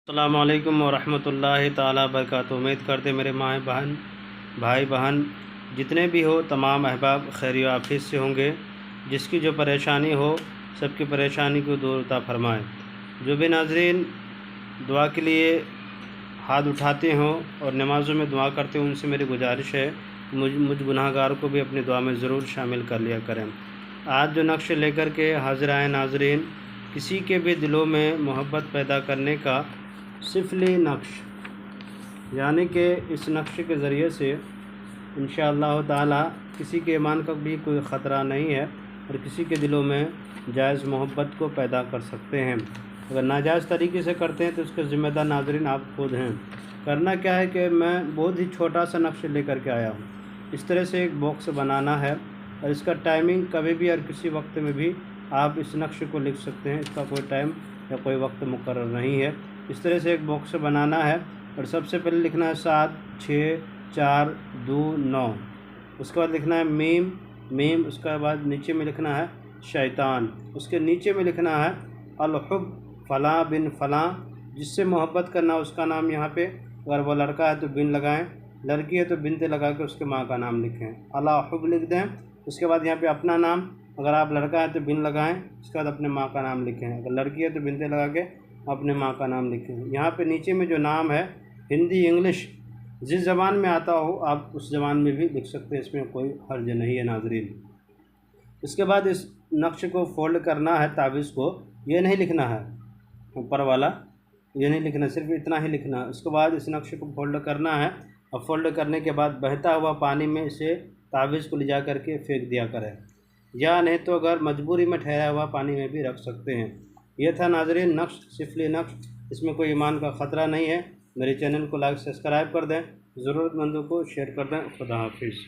अस्सलामु अलैकुम वरहमतुल्लाहि ताला बरकातुहू। उम्मीद करते मेरे माँ बहन भाई बहन जितने भी हो तमाम अहबाब खैर आफियत से होंगे। जिसकी जो परेशानी हो सबकी परेशानी को दूर अता फरमाए। जो भी नाज़रीन दुआ के लिए हाथ उठाते हों और नमाज़ों में दुआ करते हों उनसे मेरी गुजारिश है मुझ गुनाहगार को भी अपनी दुआ में ज़रूर शामिल कर लिया करें। आज जो नक्श लेकर के हाज़िर आए नाज़रीन, किसी के भी दिलों में मोहब्बत पैदा करने का सिफली नक्श, यानी कि इस नक्श के ज़रिए से इंशाअल्लाह ताला किसी के ईमान का भी कोई ख़तरा नहीं है और किसी के दिलों में जायज़ मोहब्बत को पैदा कर सकते हैं। अगर नाजायज़ तरीके से करते हैं तो उसके ज़िम्मेदार नाज़रीन आप खुद हैं। करना क्या है कि मैं बहुत ही छोटा सा नक्श लेकर के आया हूँ। इस तरह से एक बॉक्स बनाना है और इसका टाइमिंग कभी भी और किसी वक्त में भी आप इस नक्श को लिख सकते हैं। इसका कोई टाइम या कोई वक्त मुकर्रर नहीं है। इस तरह से एक बॉक्स बनाना है और सबसे पहले लिखना है 7 6 4 2 9। उसके बाद लिखना है मीम मीम। उसके बाद नीचे में लिखना है शैतान। उसके नीचे में लिखना है अलहुब फ़लाँ बिन फ़लाँ। जिससे मोहब्बत करना उसका नाम यहाँ पे, अगर वो लड़का है तो बिन लगाएं, लड़की है तो बिनते लगा के उसके माँ का नाम लिखें, अला हुब लिख दें। उसके बाद यहाँ पे अपना नाम, अगर आप लड़का है तो बिन लगाएं, उसके बाद अपने माँ का नाम लिखें, अगर लड़की है तो बिनते लगा के अपने माँ का नाम लिखें। यहाँ पे नीचे में जो नाम है हिंदी इंग्लिश जिस ज़बान में आता हो आप उस ज़बान में भी लिख सकते हैं, इसमें कोई हर्ज नहीं है नाज़रीन। इसके बाद इस नक्श को फ़ोल्ड करना है, तावीज़ को ये नहीं लिखना है ऊपर वाला, ये नहीं लिखना, सिर्फ इतना ही लिखना है। उसके बाद इस नक्श को फ़ोल्ड करना है और फ़ोल्ड करने के बाद बहता हुआ पानी में इसे तावीज़ को ले जा करके फेंक दिया करें, या नहीं तो अगर मजबूरी में ठहरा हुआ पानी में भी रख सकते हैं। यह था नाज़रीन नक्श, सिफली नक्श। इसमें कोई ईमान का ख़तरा नहीं है। मेरे चैनल को लाइक सब्सक्राइब कर दें, ज़रूरतमंदों को शेयर कर दें। खुदा हाफिज़।